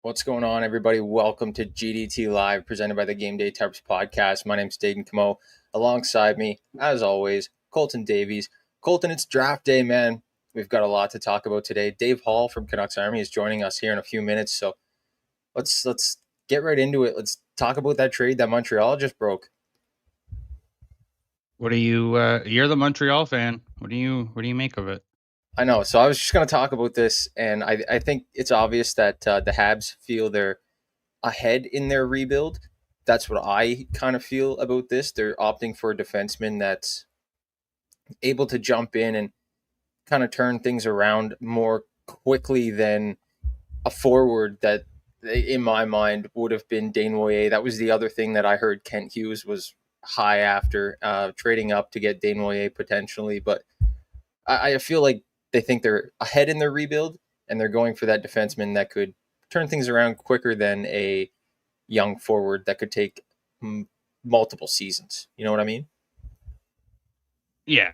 What's going on, everybody? Welcome to GDT Live, presented by the Game Day Types podcast. My name's Dayton Camo. Alongside me, as always, Colton Davies. Colton, it's draft day, man. We've got a lot to talk about today. Dave Hall from Canucks Army is joining us here in a few minutes, so let's get right into it. Let's talk about that trade that Montreal just broke. What do you? You're the Montreal fan. What do you make of it? I know. So I was just going to talk about this, and I think it's obvious that the Habs feel they're ahead in their rebuild. That's what I kind of feel about this. They're opting for a defenseman that's able to jump in and kind of turn things around more quickly than a forward that, in my mind, would have been Desnoyers. That was the other thing that I heard Kent Hughes was high after trading up to get Desnoyers potentially. But I feel like they think they're ahead in their rebuild, and they're going for that defenseman that could turn things around quicker than a young forward that could take multiple seasons. You know what I mean? Yeah,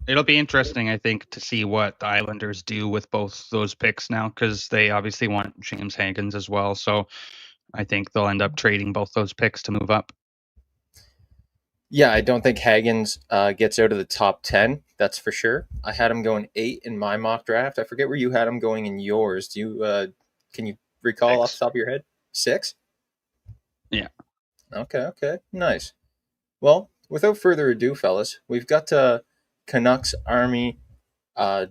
it'll be interesting, I think, to see what the Islanders do with both those picks now, because they obviously want James Hagens as well. So I think they'll end up trading both those picks to move up. Yeah, I don't think Hagens gets out of the top 10. That's for sure. I had him going 8 in my mock draft. I forget where you had him going in yours. Do you can you recall off the top of your head? 6? Yeah. Okay. Nice. Well, without further ado, fellas, we've got Canucks Army,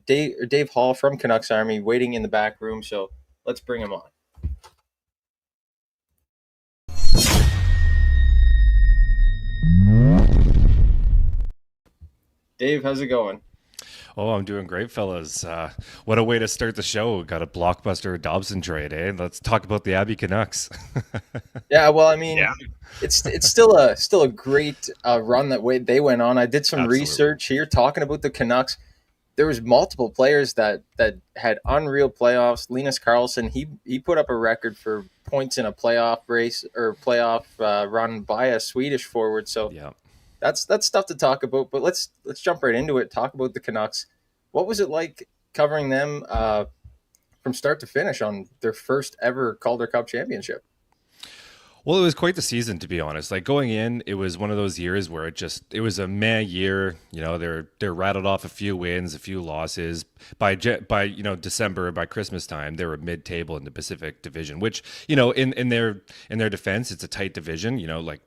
Dave Hall from Canucks Army waiting in the back room. So let's bring him on. Dave, how's it going? Oh, I'm doing great, fellas. What a way to start the show. Got a blockbuster Dobson trade, eh? Let's talk about the Abbey Canucks. Yeah, well, I mean, it's still a great run that they went on. I did some Absolutely. research here talking about the Canucks. There was multiple players that had unreal playoffs. Linus Karlsson, he put up a record for points in a playoff race or playoff run by a Swedish forward. So Yeah. that's stuff to talk about. But let's jump right into it. Talk about the Canucks. What was it like covering them from start to finish on their first ever Calder Cup championship? Well, it was quite the season, to be honest. Like going in, it was one of those years where it was a meh year. You know, they're rattled off a few wins, a few losses. By December, by Christmas time, they were mid-table in the Pacific Division, which in their defense, it's a tight division. You know, like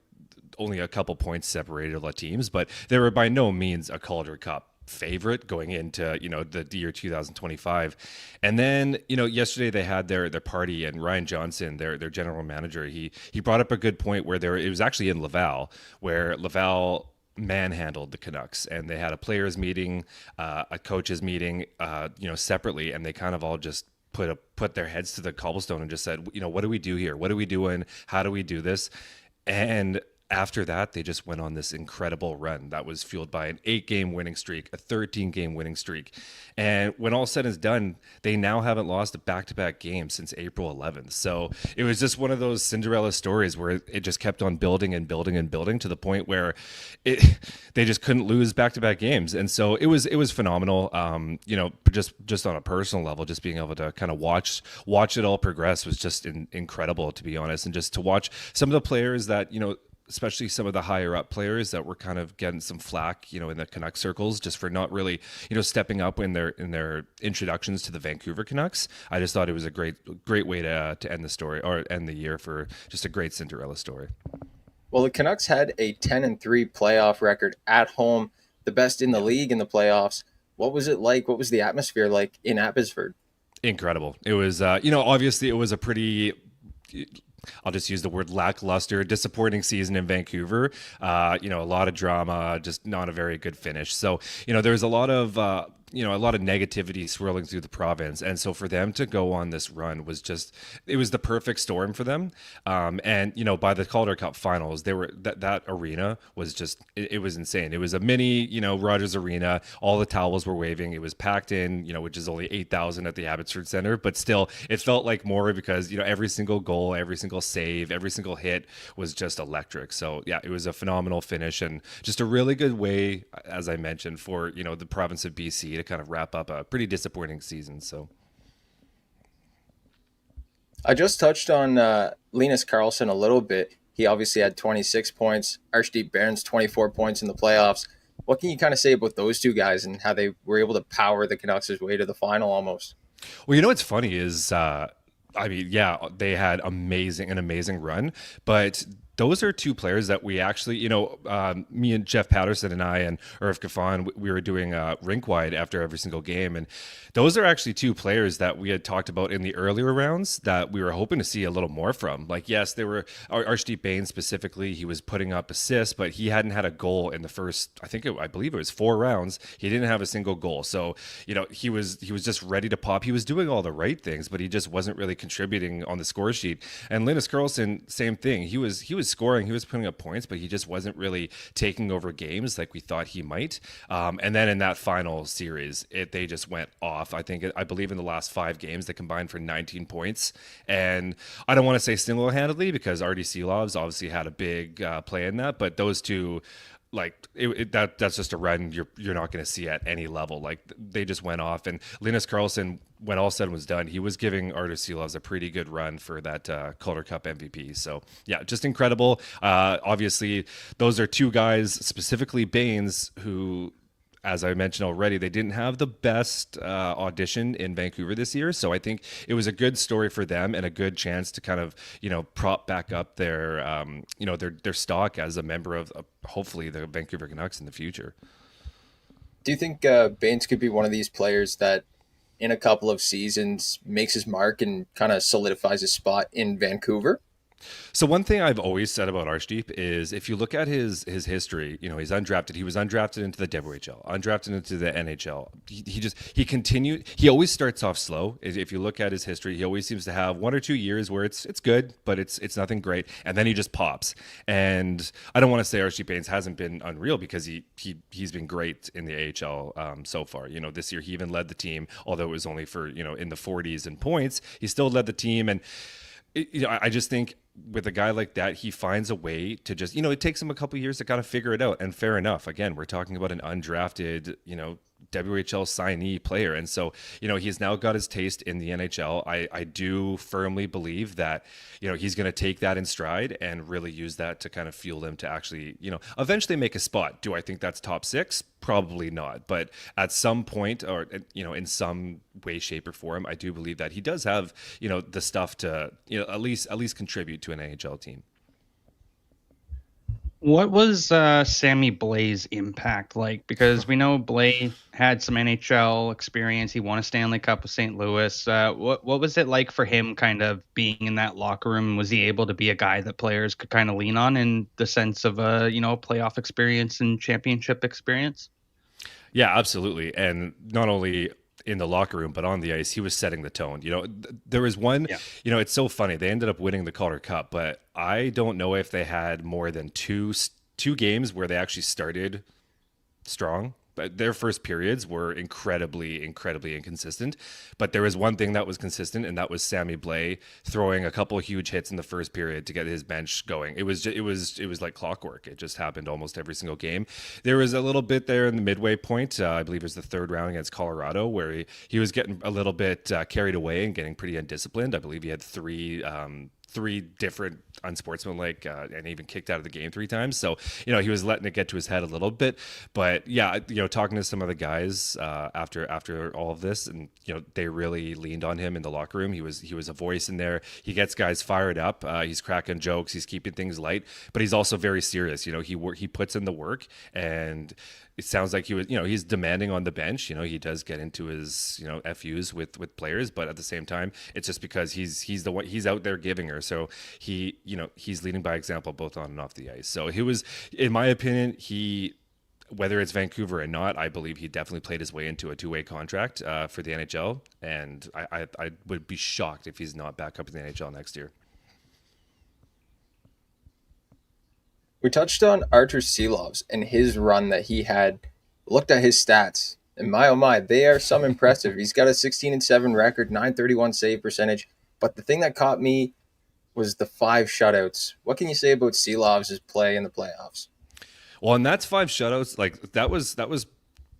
only a couple points separated all the teams, but they were by no means a Calder Cup favorite going into the year 2025. And then yesterday they had their party, and Ryan Johnson, their general manager, he brought up a good point where it was actually in Laval, where Laval manhandled the Canucks, and they had a players meeting, a coaches meeting, separately, and they kind of all just put their heads to the cobblestone and just said, what do we do here? What are we doing? How do we do this? And after that, they just went on this incredible run that was fueled by an 8-game winning streak, a 13-game winning streak. And when all said and done, they now haven't lost a back-to-back game since April 11th. So it was just one of those Cinderella stories where it just kept on building and building and building to the point where they just couldn't lose back-to-back games. And so it was phenomenal. Just on a personal level, just being able to kind of watch it all progress was just incredible, to be honest. And just to watch some of the players that, especially some of the higher up players that were kind of getting some flack, in the Canucks circles, just for not really, stepping up in their introductions to the Vancouver Canucks. I just thought it was a great way to end the story, or end the year, for just a great Cinderella story. Well, the Canucks had a 10-3 playoff record at home, the best in the league in the playoffs. What was it like? What was the atmosphere like in Abbotsford? Incredible. It was, obviously it was a pretty, I'll just use the word lackluster, disappointing season in Vancouver. A lot of drama, just not a very good finish. So, there's a lot of negativity swirling through the province. And so for them to go on this run was it was the perfect storm for them. And by the Calder Cup finals, that arena was it was insane. It was a mini, Rogers Arena. All the towels were waving. It was packed in, which is only 8,000 at the Abbotsford Center, but still it felt like more because, every single goal, every single save, every single hit was just electric. So yeah, it was a phenomenal finish, and just a really good way, as I mentioned, for, the province of BC to kind of wrap up a pretty disappointing season. So I just touched on Linus Carlson a little bit. He obviously had 26 points. Archdeep Barron's 24 points in the playoffs. What can you kind of say about those two guys and how they were able to power the Canucks' way to the final almost? Well, you know what's funny is, I mean, yeah, they had an amazing run, but those are two players that we actually, me and Jeff Patterson and I and Irv Gafan, we were doing rink wide after every single game, and those are actually two players that we had talked about in the earlier rounds that we were hoping to see a little more from. Like, yes, they were Archdeep Bain specifically. He was putting up assists, but he hadn't had a goal in the first, I believe it was 4 rounds. He didn't have a single goal, so he was just ready to pop. He was doing all the right things, but he just wasn't really contributing on the score sheet. And Linus Karlsson, same thing. He was scoring, he was putting up points, but he just wasn't really taking over games like we thought he might. And then in that final series, they just went off. I believe in the last 5 games they combined for 19 points, and I don't want to say single-handedly because Artie Seelovs obviously had a big play in that, but those two, like that's just a run you're not going to see at any level. Like, they just went off, and Linus Karlsson, when all said and was done, he was giving Artur Silovs a pretty good run for that Calder Cup MVP. So yeah, just incredible. Obviously, those are two guys, specifically Baines, who, as I mentioned already, they didn't have the best audition in Vancouver this year. So I think it was a good story for them and a good chance to kind of, prop back up their stock as a member of hopefully the Vancouver Canucks in the future. Do you think Baines could be one of these players that in a couple of seasons makes his mark and kind of solidifies his spot in Vancouver? So one thing I've always said about Arshdeep is if you look at his history, he's undrafted. He was undrafted into the WHL, undrafted into the NHL. He continued. He always starts off slow. If you look at his history, he always seems to have 1 or 2 years where it's good, but it's nothing great, and then he just pops. And I don't want to say Arshdeep Baines hasn't been unreal because he's been great in the AHL so far. This year he even led the team, although it was only for in the 40s in points. He still led the team, and I just think with a guy like that, he finds a way to just, it takes him a couple years to kind of figure it out. And fair enough. Again, we're talking about an undrafted, WHL signee player. And so, he's now got his taste in the NHL. I do firmly believe that, he's going to take that in stride and really use that to kind of fuel him to actually, eventually make a spot. Do I think that's top 6? Probably not. But at some point or, in some way, shape or form, I do believe that he does have, the stuff to, at least contribute to an NHL team. What was Sammy Blay's impact like? Because we know Blay had some NHL experience. He won a Stanley Cup with St. Louis. What was it like for him kind of being in that locker room? Was he able to be a guy that players could kind of lean on in the sense of playoff experience and championship experience? Yeah, absolutely. And not only in the locker room, but on the ice, he was setting the tone. There was one, it's so funny. They ended up winning the Calder Cup, but I don't know if they had more than two games where they actually started strong. But their first periods were incredibly, incredibly inconsistent. But there was one thing that was consistent, and that was Sammy Blais throwing a couple of huge hits in the first period to get his bench going. It was like clockwork. It just happened almost every single game. There was a little bit there in the midway point. I believe it was the 3rd round against Colorado, where he was getting a little bit carried away and getting pretty undisciplined. I believe he had three different unsportsmanlike and even kicked out of the game 3 times. So, he was letting it get to his head a little bit. But yeah, talking to some of the guys after all of this, and they really leaned on him in the locker room. He was a voice in there. He gets guys fired up. He's cracking jokes. He's keeping things light, but he's also very serious. He puts in the work, and it sounds like he's demanding on the bench. He does get into his FUs with players, but at the same time, it's just because he's the one, he's out there giving her. So he's leading by example both on and off the ice. So he was, in my opinion, whether it's Vancouver or not, I believe he definitely played his way into a 2-way contract for the NHL, and I would be shocked if he's not back up in the NHL next year. We touched on Artur Silovs and his run that he had. Looked at his stats, and my oh my, they are some impressive. He's got a 16-7 record, 931 save percentage. But the thing that caught me was the 5 shutouts. What can you say about Silovs' play in the playoffs? Well, and that's 5 shutouts. Like that was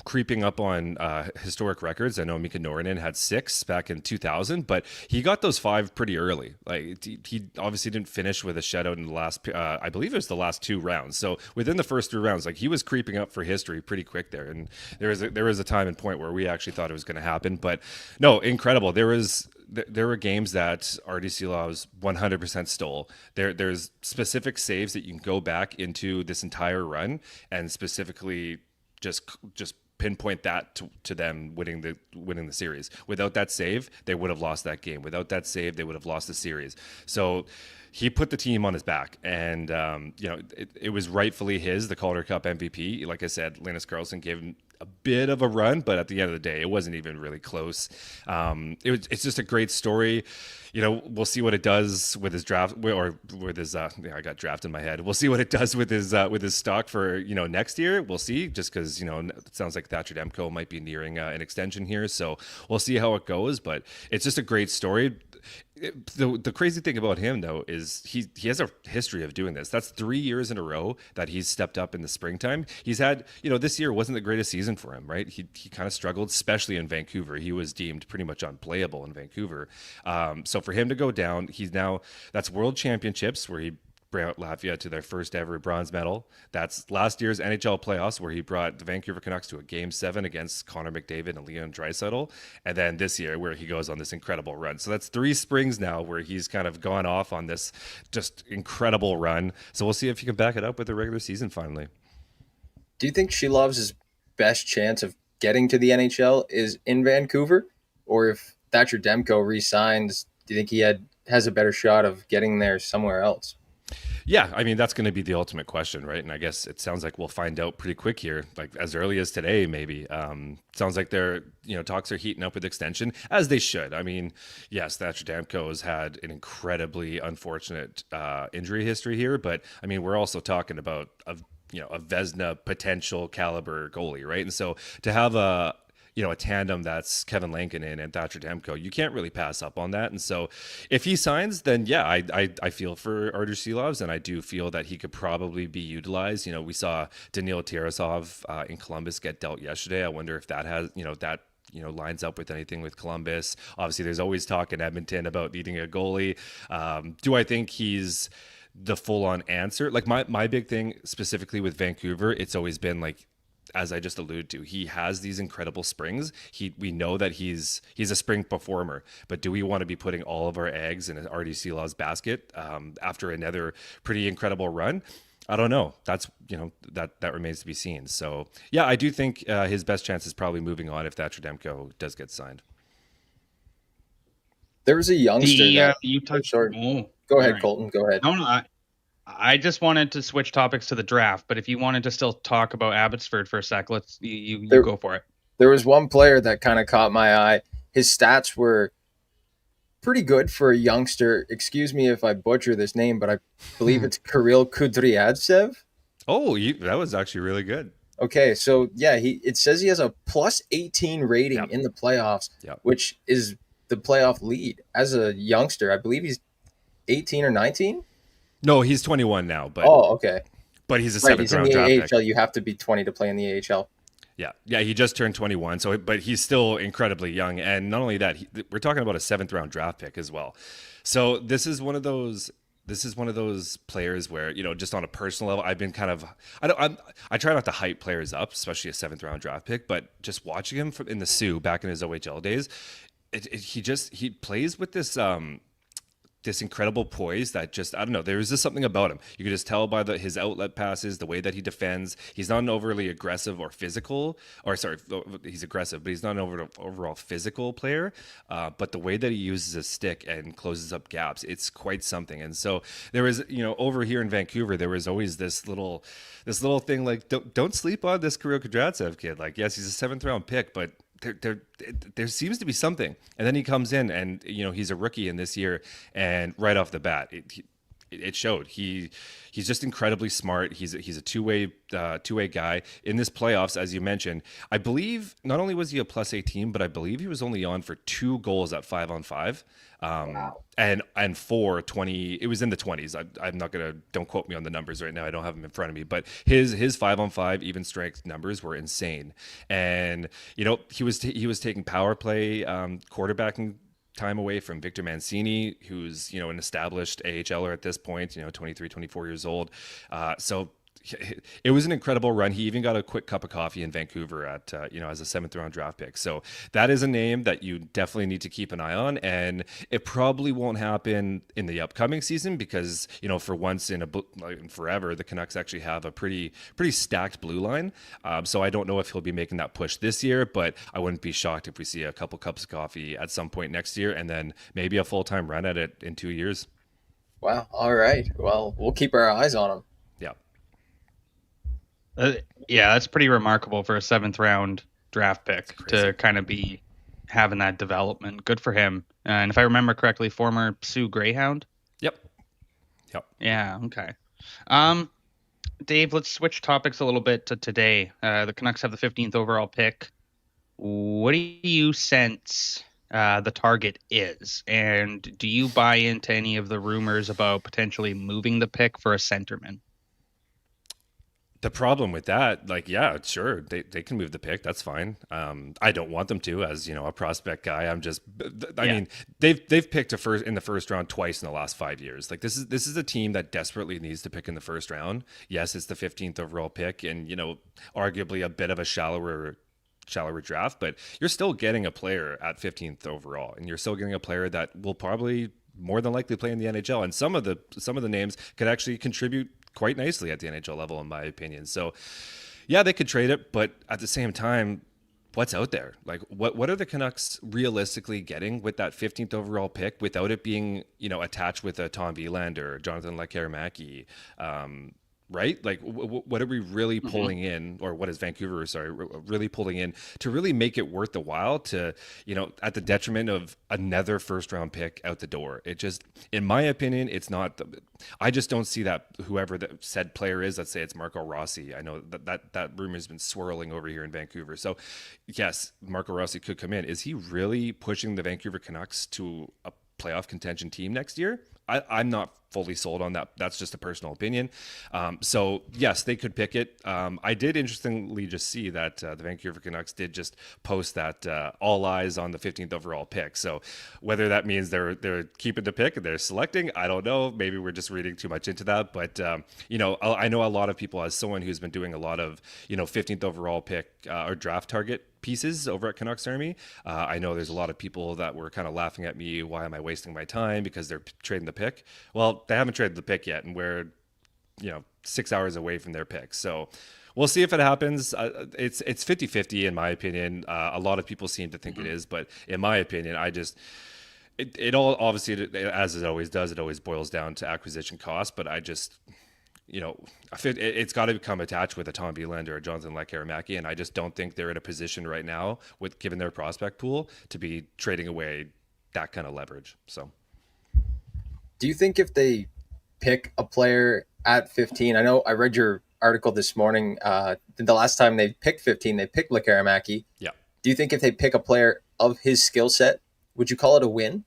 creeping up on historic records. I know Mika Norinen had 6 back in 2000, but he got those 5 pretty early. Like he obviously didn't finish with a shutout in the last, I believe it was the last 2 rounds. So within the first 3 rounds, like he was creeping up for history pretty quick there. And there was a time and point where we actually thought it was going to happen, but no, incredible. There were games that Artie Silovs 100% stole. There's specific saves that you can go back into this entire run and specifically just pinpoint that to them winning the series. Without that save, they would have lost that game. Without that save, they would have lost the series. So he put the team on his back, and it was rightfully his, the Calder Cup MVP. Like I said, Linus Karlsson gave him a bit of a run, but at the end of the day, it wasn't even really close. It's just a great story. We'll see what it does with his draft, or with his. I got draft in my head. We'll see what it does with his stock for next year. We'll see, just because it sounds like Thatcher Demko might be nearing an extension here, so we'll see how it goes. But it's just a great story. The crazy thing about him, though, is he has a history of doing this. That's 3 years in a row that he's stepped up in the springtime. He's had, this year wasn't the greatest season for him, right? He kind of struggled, especially in Vancouver. He was deemed pretty much unplayable in Vancouver. So for him to go down, that's World Championships where he brought Latvia to their first ever bronze medal. That's last year's NHL playoffs where he brought the Vancouver Canucks to a Game 7 against Connor McDavid and Leon Draisaitl. And then this year where he goes on this incredible run. So that's 3 springs now where he's kind of gone off on this just incredible run. So we'll see if he can back it up with the regular season finally. Do you think Shilov's best chance of getting to the NHL is in Vancouver? Or if Thatcher Demko re-signs, do you think he has a better shot of getting there somewhere else? Yeah, I mean, that's going to be the ultimate question, right? And I guess it sounds like we'll find out pretty quick here, like as early as today, maybe. Sounds like talks are heating up with extension, as they should. I mean, yes, Thatcher Demko has had an incredibly unfortunate injury history here, but I mean, we're also talking about a Vezina potential caliber goalie, right? And so to have a tandem that's Kevin Lankinen and Thatcher Demko, you can't really pass up on that. And so if he signs, then yeah, I feel for Artur Silovs, and I do feel that he could probably be utilized. We saw Daniil Tarasov in Columbus get dealt yesterday. I wonder if that has, lines up with anything with Columbus. Obviously, there's always talk in Edmonton about needing a goalie. Do I think he's the full-on answer? Like my big thing specifically with Vancouver, it's always been like, as I just alluded to, he has these incredible springs. We know that he's a spring performer, but do we want to be putting all of our eggs in Artie Silovs' basket after another pretty incredible run? I don't know. That's that remains to be seen. So yeah, I do think his best chance is probably moving on if Thatcher Demko does get signed. There was a youngster. You touched. Oh, go ahead, right. Colton. Go ahead. No, I just wanted to switch topics to the draft, but if you wanted to still talk about Abbotsford for a sec, you go for it. There was one player that kind of caught my eye. His stats were pretty good for a youngster. Excuse me if I butcher this name, but I believe it's Kirill Kudryavtsev. Oh, that was actually really good. Okay, so yeah, it says he has a plus 18 rating in the playoffs, which is the playoff lead. As a youngster, I believe he's 18 or 19. No, he's 21 now. But okay. But he's a seventh round draft pick. AHL. You have to be 20 to play in the AHL. Yeah, he just turned 21. But he's still incredibly young, and not only that, we're talking about a 7th round draft pick as well. So this is one of those players where, just on a personal level, I've been kind of, I try not to hype players up, especially a 7th round draft pick, but just watching him in the Sioux back in his OHL days, he plays with this incredible poise that just, I don't know, there's just something about him. You can just tell by his outlet passes, the way that he defends. He's not an overly aggressive or physical, he's aggressive, but he's not an overall physical player. But the way that he uses his stick and closes up gaps, it's quite something. And so there was, over here in Vancouver, there was always this little thing like, don't sleep on this Kirill Kudryavtsev kid. Like, yes, he's a 7th round pick, but there seems to be something. And then he comes in and he's a rookie in this year, and right off the bat it showed. He's just incredibly smart. He's a two-way guy in this playoffs, as you mentioned. I believe not only was he a plus 18, but I believe he was only on for 2 goals at 5-on-5. And 420, it was in the 20s. I'm not gonna, don't quote me on the numbers right now, I don't have them in front of me, but his 5-on-5 even strength numbers were insane. And he was taking power play quarterbacking time away from Victor Mancini, who's an established AHLer at this point, 23, 24 years old. So it was an incredible run. He even got a quick cup of coffee in Vancouver at as a 7th-round draft pick. So that is a name that you definitely need to keep an eye on, and it probably won't happen in the upcoming season because for once in forever, the Canucks actually have a pretty stacked blue line. So I don't know if he'll be making that push this year, but I wouldn't be shocked if we see a couple cups of coffee at some point next year, and then maybe a full-time run at it in 2 years. Wow. All right. Well, we'll keep our eyes on him. Yeah. Yeah, that's pretty remarkable for a 7th-round draft pick to kind of be having that development. Good for him. And if I remember correctly, former Sioux Greyhound. Yep. Yeah. Okay. Dave, let's switch topics a little bit to today. The Canucks have the 15th overall pick. What do you sense the target is? And do you buy into any of the rumors about potentially moving the pick for a centerman? The problem with that, yeah, sure, they can move the pick. That's fine. I don't want them to, as a prospect guy. I mean, they've picked in the first round twice in the last 5 years. This is a team that desperately needs to pick in the first round. Yes, it's the 15th overall pick, and arguably a bit of a shallower draft, but you're still getting a player at 15th overall, and you're still getting a player that will probably more than likely play in the NHL, and some of the names could actually contribute quite nicely at the NHL level, in my opinion. So yeah, they could trade it, but at the same time, what's out there? What are the Canucks realistically getting with that 15th overall pick without it being, attached with a Tom Wielander, Jonathan Lekkerimaki, right? What are we really pulling in, or what is Vancouver, really pulling in to really make it worth the while to, at the detriment of another first round pick out the door? It just, in my opinion, it's not, I just don't see that whoever that said player is, let's say it's Marco Rossi. I know that rumor has been swirling over here in Vancouver. So yes, Marco Rossi could come in. Is he really pushing the Vancouver Canucks to a playoff contention team next year? I'm not fully sold on that. That's just a personal opinion. So yes, they could pick it. I did interestingly just see that the Vancouver Canucks did just post that all eyes on the 15th overall pick. So whether that means they're keeping the pick and they're selecting, I don't know. Maybe we're just reading too much into that. But I know a lot of people, as someone who's been doing a lot of 15th overall pick or draft target pieces over at Canucks Army. I know there's a lot of people that were kind of laughing at me. Why am I wasting my time? Because they're trading the pick. Well, they haven't traded the pick yet, and we're 6 hours away from their pick. So we'll see if it happens. It's 50-50 in my opinion. A lot of people seem to think it is, but in my opinion, it all obviously, as it always does, it always boils down to acquisition cost. But I just, it's got to become attached with a Tom Wielander or Jonathan Lekkerimaki, and I just don't think they're in a position right now, with given their prospect pool, to be trading away that kind of leverage. So, do you think if they pick a player at 15, I know I read your article this morning, the last time they picked 15, they picked Lekkerimaki. Yeah. Do you think if they pick a player of his skill set, would you call it a win?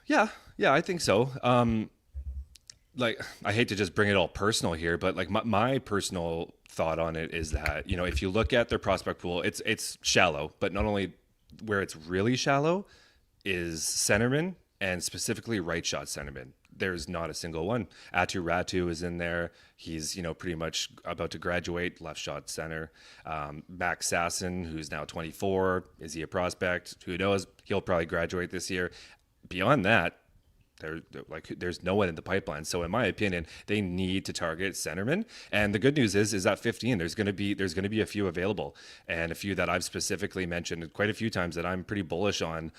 Yeah, I think so. I hate to just bring it all personal here, but my personal thought on it is that, if you look at their prospect pool, it's shallow, but not only where it's really shallow is centerman, and specifically right shot centerman. There's not a single one. Aatu Räty is in there. He's, pretty much about to graduate, left shot center. Max Sasson, who's now 24. Is he a prospect? Who knows? He'll probably graduate this year. Beyond that, there's no one in the pipeline. So in my opinion, they need to target centermen. And the good news is at 15, there's going to be a few available, and a few that I've specifically mentioned quite a few times that I'm pretty bullish on.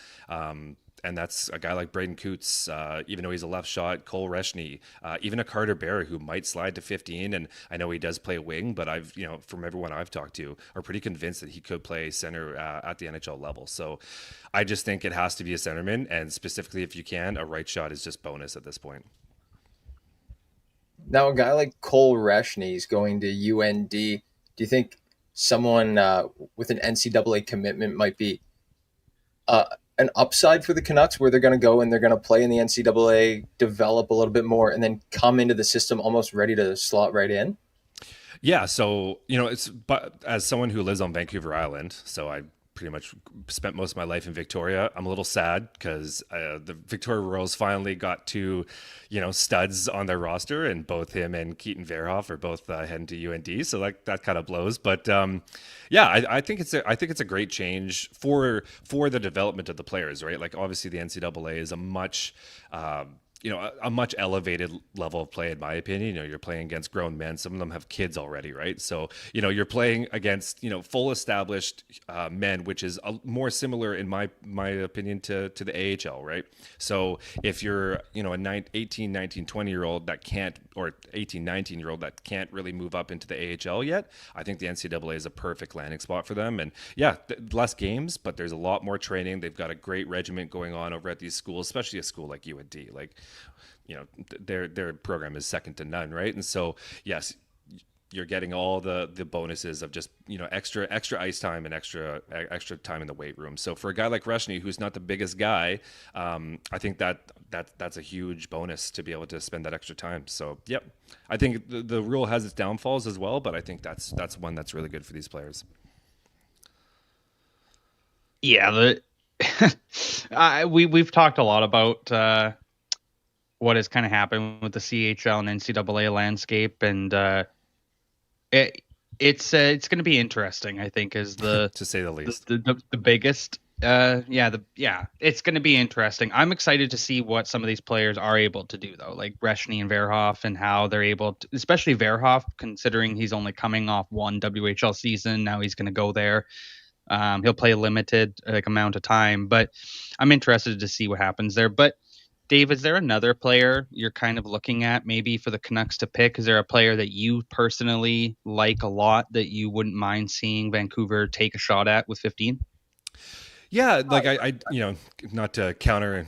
And that's a guy like Braden Coots, even though he's a left shot, Cole Reshny, even a Carter Bear who might slide to 15. And I know he does play wing, but I've, from everyone I've talked to, are pretty convinced that he could play center at the NHL level. So I just think it has to be a centerman. And specifically, if you can, a right shot is just bonus at this point. Now, a guy like Cole Reshny is going to UND. Do you think someone with an NCAA commitment might be an upside for the Canucks, where they're going to go and they're going to play in the NCAA, develop a little bit more, and then come into the system almost ready to slot right in? Yeah, so but as someone who lives on Vancouver Island, so I pretty much spent most of my life in Victoria. I'm a little sad because the Victoria Royals finally got two, studs on their roster, and both him and Keaton Verhoff are both heading to UND. So that kind of blows. But yeah, I think it's a great change for the development of the players, right? Like obviously the NCAA is a much a much elevated level of play, in my opinion. You're playing against grown men. Some of them have kids already, right? So, you're playing against, full established men, which is more similar, in my opinion, to the AHL, right? So if you're, a 18, 19, 20-year-old that can't, or 18, 19-year-old that can't really move up into the AHL yet, I think the NCAA is a perfect landing spot for them. And yeah, less games, but there's a lot more training. They've got a great regiment going on over at these schools, especially a school like UND. Like, their program is second to none, right? And so yes, you're getting all the bonuses of just extra ice time and extra time in the weight room. So for a guy like Reshny, who's not the biggest guy, I think that's a huge bonus to be able to spend that extra time. So yep, I think the rule has its downfalls as well, but I think that's one that's really good for these players. Yeah, we've talked a lot about what has kind of happened with the CHL and NCAA landscape, and it's going to be interesting, I think, is the to say the least, the biggest. It's going to be interesting. I'm excited to see what some of these players are able to do, though, like Reshny and Verhoff, and how they're able to, especially Verhoff, considering he's only coming off one WHL season. Now he's going to go there. He'll play a limited amount of time, but I'm interested to see what happens there. But Dave, is there another player you're kind of looking at maybe for the Canucks to pick? Is there a player that you personally like a lot that you wouldn't mind seeing Vancouver take a shot at with 15? Yeah, like I not to counter,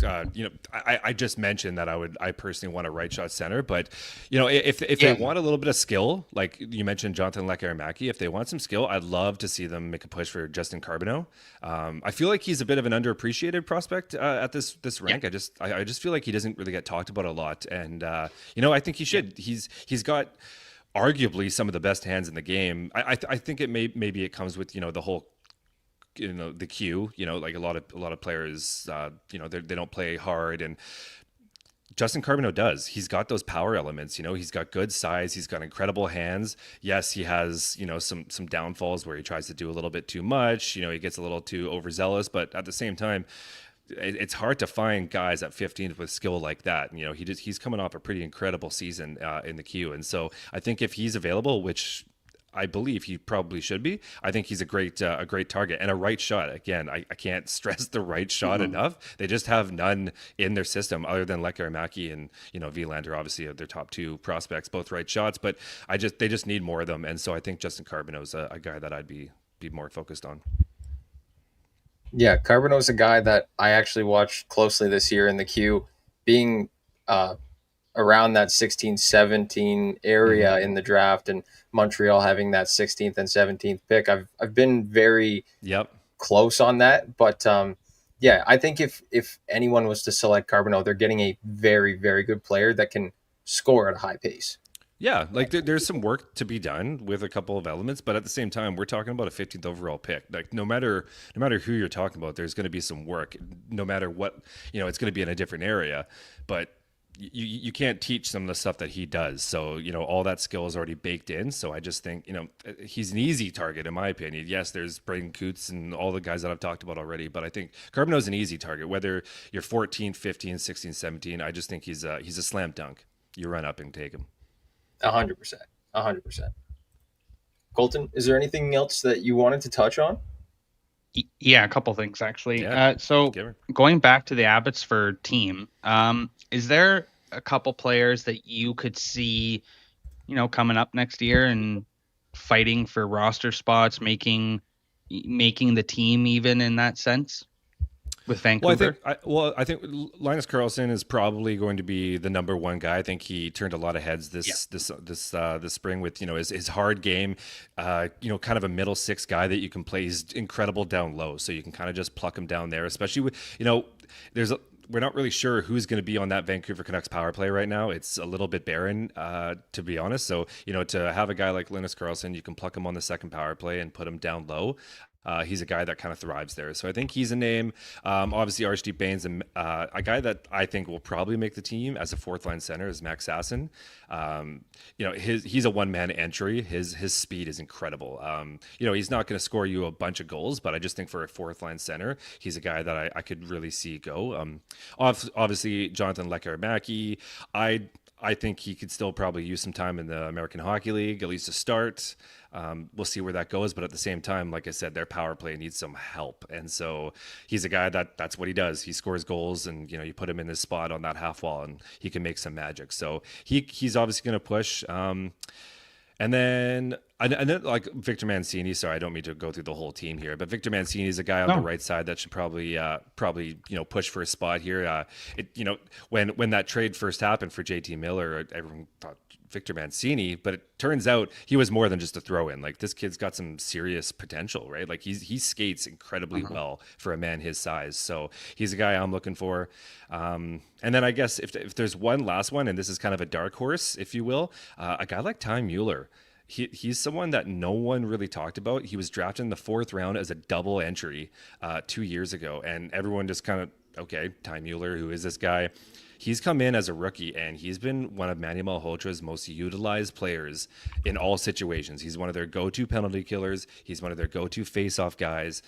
I just mentioned that I personally want a right shot center, but if they want a little bit of skill, like you mentioned Jonathan Lekkerimäki, if they want some skill, I'd love to see them make a push for Justin Carbonneau. I feel like he's a bit of an underappreciated prospect at this rank. Yeah. I just feel like he doesn't really get talked about a lot, and I think he should. He's got arguably some of the best hands in the game. I think maybe it comes with the whole the queue, like a lot of players, they don't play hard, and Justin Carbonneau does. He's got those power elements, he's got good size, he's got incredible hands. Yes, he has, some downfalls where he tries to do a little bit too much, he gets a little too overzealous, but at the same time, it's hard to find guys at 15 with skill like that. He's coming off a pretty incredible season in the queue, and so I think if he's available, which I believe he probably should be, I think he's a great target, and a right shot. Again, I can't stress the right shot enough. They just have none in their system other than Lekkerimäki and Wilander, obviously their top two prospects, both right shots, but they just need more of them. And so I think Justin Carbonneau's a guy that I'd be more focused on. Yeah, Carbonneau's a guy that I actually watched closely this year in the queue, being around that 16-17 area in the draft, and Montreal having that 16th and 17th pick. I've been very close on that, but I think if anyone was to select Carbonneau, they're getting a very, very good player that can score at a high pace. Yeah, like there's some work to be done with a couple of elements, but at the same time, we're talking about a 15th overall pick. Like no matter who you're talking about, there's going to be some work. No matter what, it's going to be in a different area, but you can't teach some of the stuff that he does. So, all that skill is already baked in. So I just think, he's an easy target in my opinion. Yes, there's Braden Coots and all the guys that I've talked about already, but I think Carbonneau's an easy target. Whether you're 14, 15, 16, 17, I just think he's a slam dunk. You run up and take him. 100%. 100%. Colton, is there anything else that you wanted to touch on? Yeah, a couple things actually. Yeah, So give her. going back to the Abbotsford team, is there a couple players that you could see, coming up next year and fighting for roster spots, making the team even in that sense with Vancouver? I think Linus Carlson is probably going to be the number one guy. I think he turned a lot of heads Yeah. this spring with his hard game. Kind of a middle six guy that you can play. He's incredible down low, so you can kind of just pluck him down there. Especially with we're not really sure who's going to be on that Vancouver Canucks power play right now. It's a little bit barren, to be honest. So, to have a guy like Linus Carlson, you can pluck him on the second power play and put him down low. He's a guy that kind of thrives there. So I think he's a name. Obviously, Archdeep Bains, a guy that I think will probably make the team as a fourth line center is Max Sasson. He's a one-man entry. His speed is incredible. He's not going to score you a bunch of goals, but I just think for a fourth line center, he's a guy that I could really see go. Obviously, Jonathan Lekkerimäki, I think he could still probably use some time in the American Hockey League, at least to start. We'll see where that goes, but at the same time, like I said, their power play needs some help, and so he's a guy that's what he does. He scores goals, and you put him in this spot on that half wall, and he can make some magic. So he's obviously going to push. And then like Victor Mancini. Sorry, I don't mean to go through the whole team here, but Victor Mancini is a guy on the right side that should probably push for a spot here. When that trade first happened for JT Miller, everyone thought Victor Mancini, but it turns out he was more than just a throw-in. Like, this kid's got some serious potential, right? Like, he skates incredibly well for a man his size. So he's a guy I'm looking for. And then I guess if there's one last one, and this is kind of a dark horse, if you will, a guy like Ty Mueller. He's someone that no one really talked about. He was drafted in the fourth round as a double entry 2 years ago, and everyone just kind of, okay, Ty Mueller, who is this guy? He's come in as a rookie, and he's been one of Manny Malhotra's most utilized players in all situations. He's one of their go-to penalty killers. He's one of their go-to face-off guys.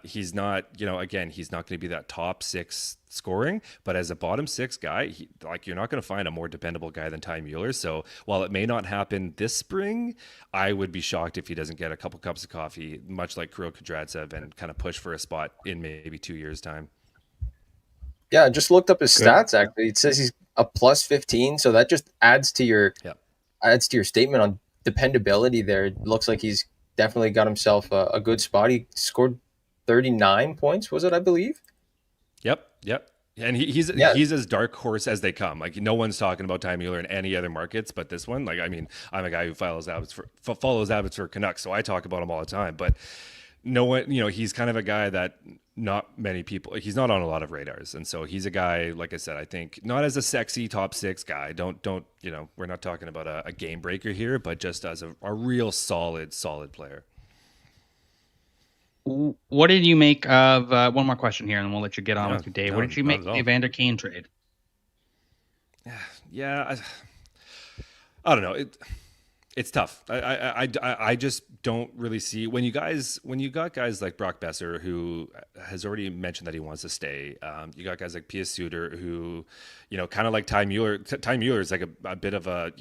He's not, again, he's not going to be that top six scoring, but as a bottom six guy, you're not going to find a more dependable guy than Ty Mueller. So while it may not happen this spring, I would be shocked if he doesn't get a couple cups of coffee, much like Kirill Kudryavtsev, and kind of push for a spot in maybe 2 years' time. Yeah, I just looked up his stats. Actually, it says he's a plus 15, so that just adds to your statement on dependability. There, it looks like he's definitely got himself a good spot. He scored 39 points, was it? I believe. Yep. And he's as dark horse as they come. Like, no one's talking about Ty Mueller in any other markets, but this one. Like, I mean, I'm a guy who follows Abbotsford Canucks, so I talk about him all the time. But no one, he's kind of a guy that not many people, he's not on a lot of radars. And so he's a guy, like I said, I think not as a sexy top six guy. Don't, we're not talking about a game breaker here, but just as a real solid player. What did you make of, one more question here, and then we'll let you get on with your day. What did you make of the Evander Kane trade? Yeah, I don't know. It's tough. I just don't really see when you got guys like Brock Besser, who has already mentioned that he wants to stay. You got guys like Pius Suter, who, kind of like Ty Mueller. Ty Mueller is like a bit of a,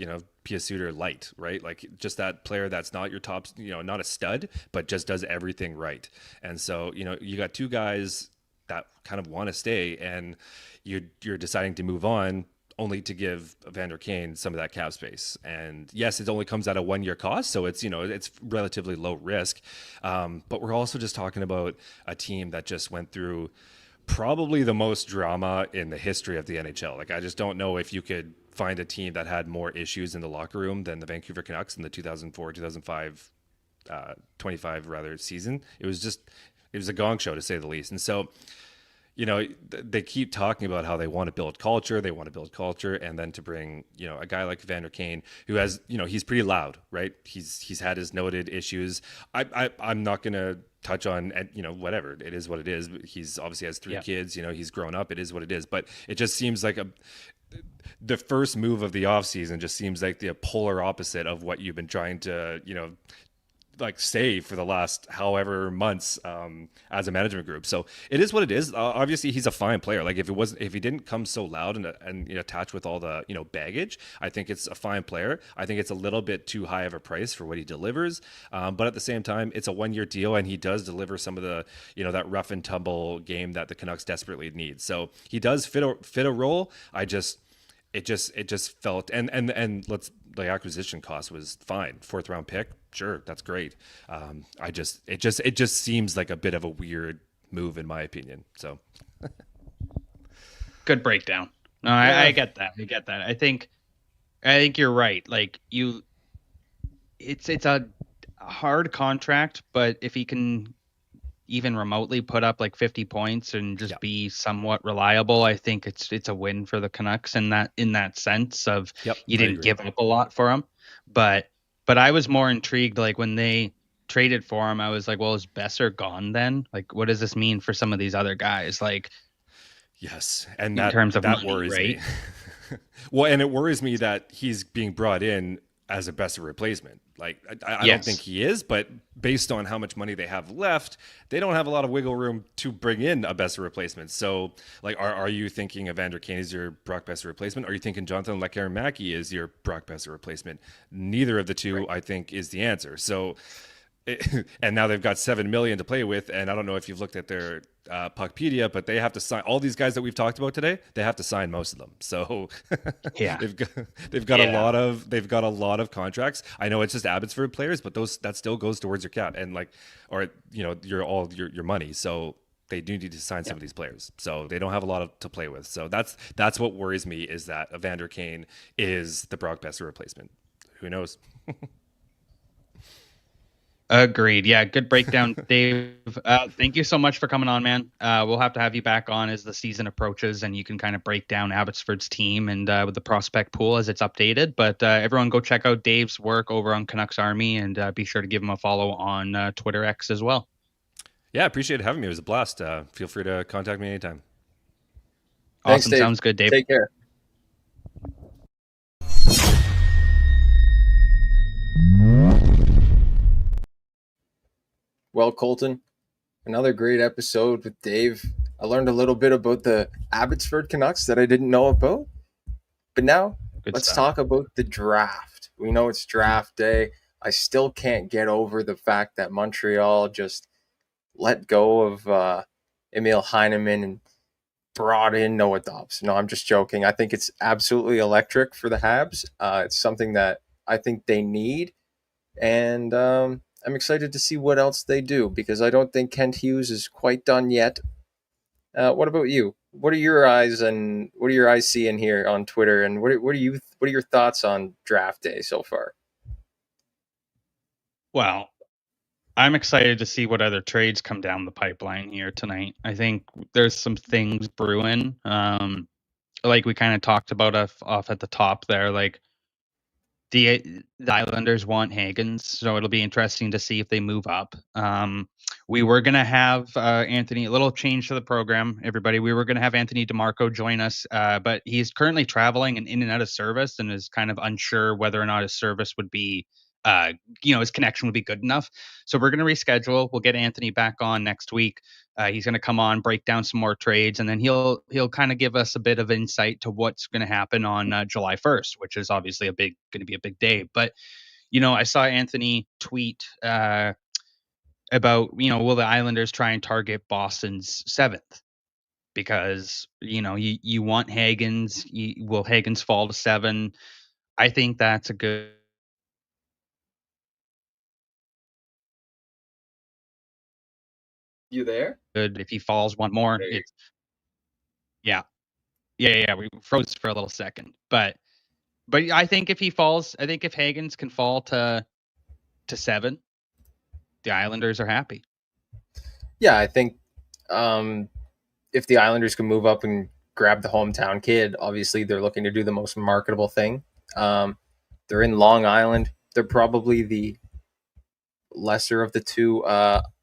Pius Suter light, right? Like, just that player that's not your top, not a stud, but just does everything right. And so, you got two guys that kind of want to stay, and you're deciding to move on, only to give Evander Kane some of that cap space. And yes, it only comes at a 1 year cost, so it's it's relatively low risk. But we're also just talking about a team that just went through probably the most drama in the history of the NHL. Like, I just don't know if you could find a team that had more issues in the locker room than the Vancouver Canucks in the 2004-2005 25 rather season. It was a gong show, to say the least. And so, they keep talking about how they want to build culture, and then to bring, a guy like Evander Kane, who has, he's pretty loud, right? He's had his noted issues. I'm not going to touch on, whatever, it is what it is. He's obviously has three kids, he's grown up, it is what it is. But it just seems like the first move of the offseason just seems like the polar opposite of what you've been trying to, like say for the last however months as a management group. So it is what it is. Obviously, he's a fine player. Like if he didn't come so loud and attached with all the baggage, I think it's a fine player. I think it's a little bit too high of a price for what he delivers. But at the same time, it's a 1-year deal, and he does deliver some of the that rough and tumble game that the Canucks desperately need. So he does fit a role. It just felt and let's the acquisition cost was fine. 4th round pick, sure, that's great. It just seems like a bit of a weird move in my opinion. So good breakdown. No, I get that. I get that. I think you're right. Like it's a hard contract, but if he can even remotely put up like 50 points and just be somewhat reliable, I think it's a win for the Canucks in that sense of you didn't give up a lot for him. But I was more intrigued, like when they traded for him, I was like, well, is Besser gone then? Like, what does this mean for some of these other guys? Like, yes, and in terms of that money, worries right? me. Well, and it worries me that he's being brought in as a Besser replacement. Like, I don't think he is, but based on how much money they have left, they don't have a lot of wiggle room to bring in a Besser replacement. So, like, are you thinking Evander Kane is your Brock Besser replacement? Are you thinking Jonathan Lekkerimäki is your Brock Besser replacement? Neither of the two, I think, is the answer. So, and now they've got $7 million to play with, and I don't know if you've looked at their Puckpedia, but they have to sign all these guys that we've talked about today. They have to sign most of them, so they've got a lot of contracts. I know it's just Abbotsford players, but that still goes towards your cap and your money. So they do need to sign some of these players, so they don't have a lot to play with. So that's what worries me, is that Evander Kane is the Brock Besser replacement. Who knows? Agreed. Yeah, good breakdown, Dave. Thank you so much for coming on, man. We'll have to have you back on as the season approaches, and you can kind of break down Abbotsford's team and with the prospect pool as it's updated. But everyone go check out Dave's work over on Canucks Army, and be sure to give him a follow on Twitter X as well. Yeah, I appreciate having me. It was a blast. Feel free to contact me anytime. Thanks, Awesome. Dave. Sounds good, Dave. Take care. Well, Colton, another great episode with Dave. I learned a little bit about the Abbotsford Canucks that I didn't know about. But now, let's talk about the draft. We know it's draft day. I still can't get over the fact that Montreal just let go of Emil Heineman and brought in Noah Dobbs. No, I'm just joking. I think it's absolutely electric for the Habs. It's something that I think they need. And I'm excited to see what else they do, because I don't think Kent Hughes is quite done yet. What about you? What are your eyes seeing here on Twitter, and what are your thoughts on draft day so far? Well, I'm excited to see what other trades come down the pipeline here tonight. I think there's some things brewing. Like we kind of talked about off at the top there, like the Islanders want Hagens, so it'll be interesting to see if they move up. We were going to have Anthony, a little change to the program, everybody. We were going to have Anthony DeMarco join us, but he's currently traveling and in and out of service and is kind of unsure whether or not his service would be, his connection would be good enough. So we're going to reschedule. We'll get Anthony back on next week. He's going to come on, break down some more trades, and then he'll kind of give us a bit of insight to what's going to happen on July 1st, which is obviously going to be a big day. But I saw Anthony tweet about will the Islanders try and target Boston's 7th, because you want Hagens. Will Hagens fall to 7? I think that's a good. You there? Good. If he falls one more, it's yeah. We froze for a little second, but I think if he falls, I think if Hagens can fall to 7, the Islanders are happy. Yeah, I think if the Islanders can move up and grab the hometown kid, obviously they're looking to do the most marketable thing. They're in Long Island. They're probably the lesser of the two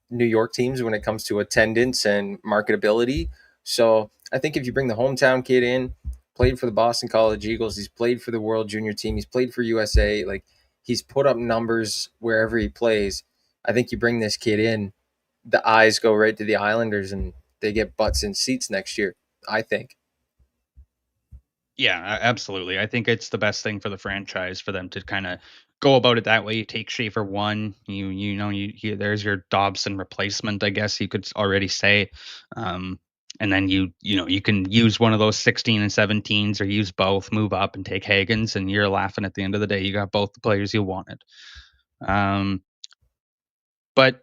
New York teams when it comes to attendance and marketability. So I think if you bring the hometown kid in, played for the Boston College Eagles, he's played for the World Junior team, he's played for USA, like he's put up numbers wherever he plays. I think you bring this kid in, the eyes go right to the Islanders, and they get butts in seats next year. I think. Yeah, absolutely. I think it's the best thing for the franchise for them to kind of go about it that way. You take Schaefer one, there's your Dobson replacement, I guess you could already say, and then you can use one of those 16 and 17s or use both, move up and take Hagens, and you're laughing at the end of the day. You got both the players you wanted. But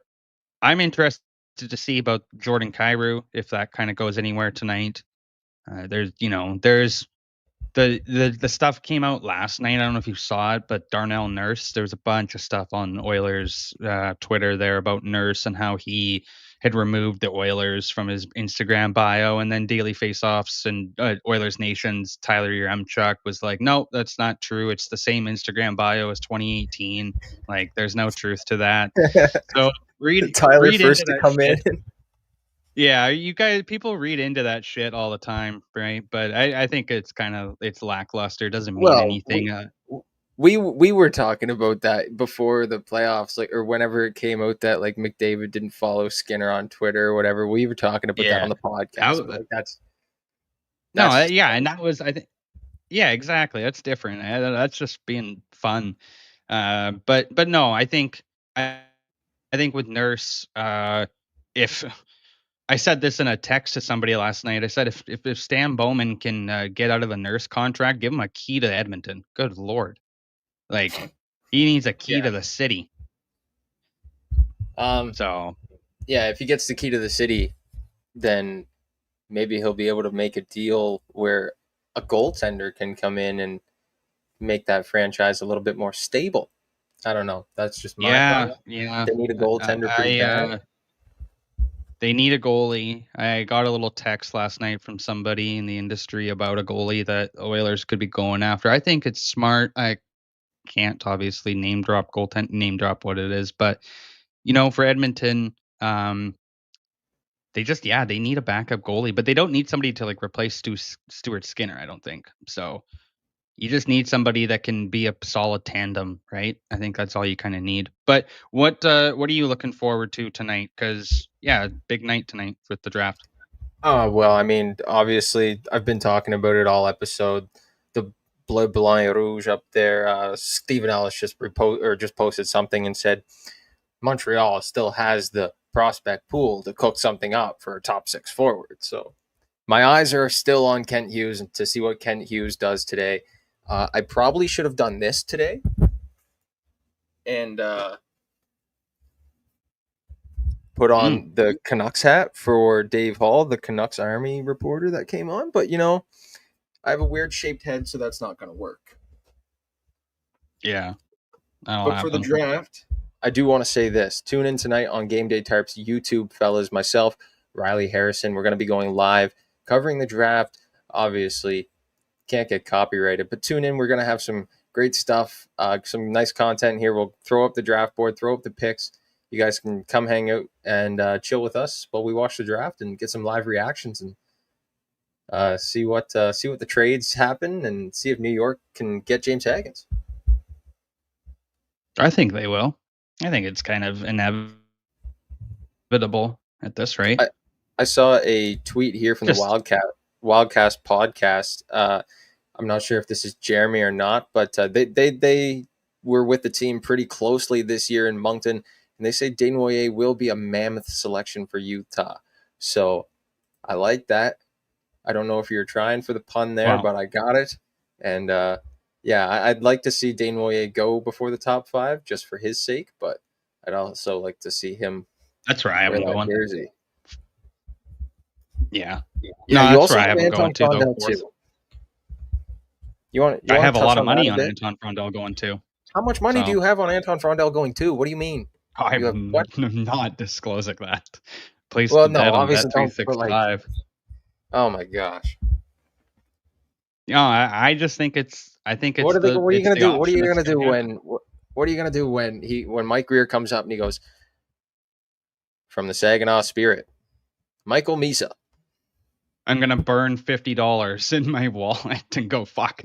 I'm interested to see about Jordan Kyrou if that kind of goes anywhere tonight. There's the stuff came out last night. I don't know if you saw it, but Darnell Nurse, there was a bunch of stuff on Oilers Twitter there about Nurse and how he had removed the Oilers from his Instagram bio, and then Daily Faceoffs and Oilers Nation's Tyler Yaremchuk was like, "No, that's not true. It's the same Instagram bio as 2018. Like, there's no truth to that." So Tyler read first into to that come shit. in. Yeah, you guys, people read into that shit all the time, right? But I think it's lackluster. It doesn't mean Well, anything. we were talking about that before the playoffs, like, or whenever it came out that like McDavid didn't follow Skinner on Twitter or whatever. We were talking about that Yeah. on the podcast. How- But like that's yeah, and that was, I think, yeah, exactly. That's different. That's just being fun. But no, I think with Nurse, if I said this in a text to somebody last night, I said if Stan Bowman can get out of the Nurse contract, give him a key to Edmonton. Good Lord, like he needs a key to the city. So yeah, if he gets the key to the city, then maybe he'll be able to make a deal where a goaltender can come in and make that franchise a little bit more stable. I don't know. That's just my thought. yeah. They need a goaltender pretty bad. They need a goalie. I got a little text last night from somebody in the industry about a goalie that Oilers could be going after. I think it's smart. I can't obviously name drop what it is, but for Edmonton, they need a backup goalie, but they don't need somebody to like replace Stuart Skinner, I don't think. So you just need somebody that can be a solid tandem, right? I think that's all you kind of need. But what are you looking forward to tonight? Because big night tonight with the draft. Oh, well, I mean, obviously, I've been talking about it all episode. The Bleu Blanc et Rouge up there. Stephen Ellis just posted something and said Montreal still has the prospect pool to cook something up for a top six forward. So my eyes are still on Kent Hughes and to see what Kent Hughes does today. I probably should have done this today. And put on the Canucks hat for Dave Hall, the Canucks Army reporter that came on. But, I have a weird shaped head, so that's not going to work. Yeah. But for the draft, I do want to say this. Tune in tonight on Game Day Tarps YouTube, fellas. Myself, Riley Harrison. We're going to be going live, covering the draft. Obviously, can't get copyrighted, but tune in. We're going to have some great stuff, some nice content here. We'll throw up the draft board, throw up the picks. You guys can come hang out and chill with us while we watch the draft and get some live reactions and see what the trades happen and see if New York can get James Hagens. I think they will. I think it's kind of inevitable at this rate. I saw a tweet here from the Wildcast podcast. I'm not sure if this is Jeremy or not, but they were with the team pretty closely this year in Moncton. And they say Desnoyers will be a mammoth selection for Utah. So I like that. I don't know if you're trying for the pun there, but I got it. And I'd like to see Desnoyers go before the top 5 just for his sake. But I'd also like to see him. That's where I am going. Jersey. Yeah. No, you also have Anton Frondell too. I have a lot of money on Anton Frondell going too. How much money do you have on Anton Frondell going too? What do you mean? I'm not disclosing that. Please. Well, no, obviously don't. Like, oh my gosh. No, I just think it's. I think it's. What are you gonna do? What are you gonna do when? What are you gonna do when Mike Greer comes up and he goes from the Saginaw Spirit, Michael Misa? I'm gonna burn $50 in my wallet and go fuck.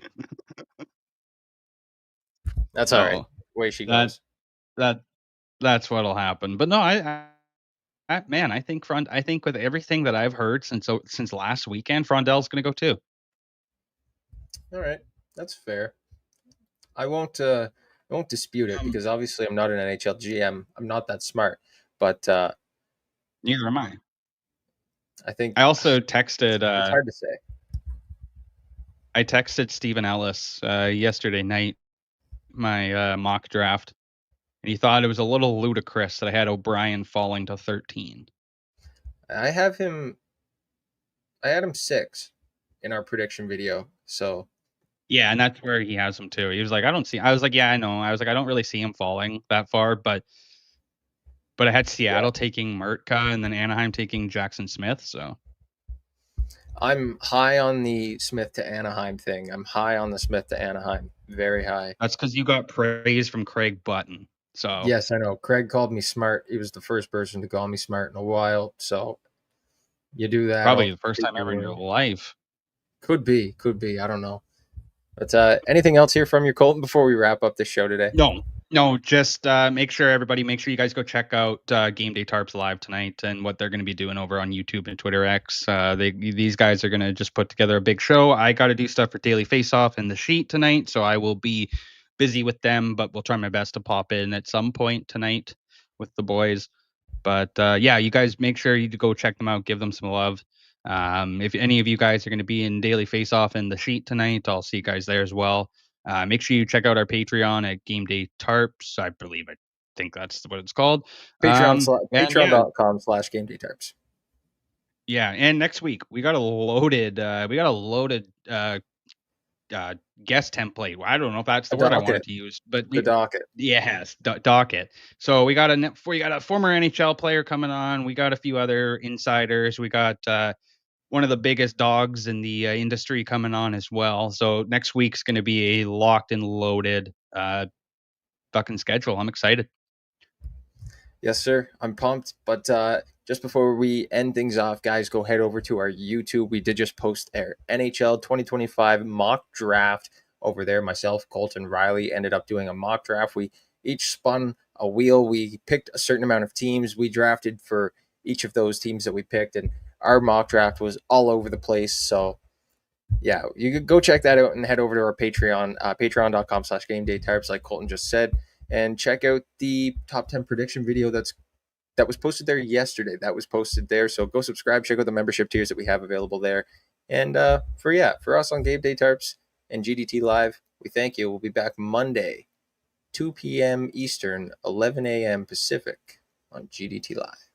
That's all right. Way she goes. That's what'll happen. But no, man, I think with everything that I've heard since last weekend, Frondell's going to go too. All right, that's fair. I won't dispute it because obviously I'm not an NHL GM. I'm not that smart, but Neither am I. I think I also texted. it's hard to say. I texted Stephen Ellis yesterday night my mock draft, and he thought it was a little ludicrous that I had O'Brien falling to 13. I had him 6 in our prediction video. So yeah, and that's where he has him too. He was like, I don't see. I was like, yeah, I know. I was like, I don't really see him falling that far, but I had Seattle taking Mertka and then Anaheim taking Jackson Smith. So I'm high on the Smith to Anaheim thing. I'm high on the Smith to Anaheim, very high. That's because you got praise from Craig Button. So yes, I know. Craig called me smart. He was the first person to call me smart in a while. So you do that. Probably the first time ever in your life. Could be. I don't know. But anything else here from your Colton before we wrap up the show today? No, just make sure you guys go check out Game Day Tarps live tonight and what they're going to be doing over on YouTube and Twitter X. These guys are going to just put together a big show. I got to do stuff for Daily Face Off and the Sheet tonight, so I will be busy with them, but we'll try my best to pop in at some point tonight with the boys. But yeah, you guys make sure you go check them out, give them some love. If any of you guys are going to be in Daily Face Off and the Sheet tonight, I'll see you guys there as well. Make sure you check out our Patreon at Game Day Tarps. I think that's what it's called. Patreon.com/Game Day Tarps. Yeah, and next week we got a loaded guest template. I don't know if that's the word I wanted to use, but the docket. Yes, docket. So we got a former NHL player coming on. We got a few other insiders. We got one of the biggest dogs in the industry coming on as well. So next week's going to be a locked and loaded fucking schedule. I'm excited. Yes, sir. I'm pumped. But just before we end things off, guys, go head over to our YouTube. We did just post our NHL 2025 mock draft over there. Myself, Colton, Riley ended up doing a mock draft. We each spun a wheel. We picked a certain amount of teams. We drafted for each of those teams that we picked, and our mock draft was all over the place. So yeah, you could go check that out and head over to our Patreon, patreon.com/Game Day Tarps, like Colton just said, and check out the top 10 prediction video that was posted there yesterday. That was posted there. So go subscribe, check out the membership tiers that we have available there. And for us on Game Day Tarps and GDT Live, we thank you. We'll be back Monday, 2 p.m. Eastern, 11 a.m. Pacific on GDT Live.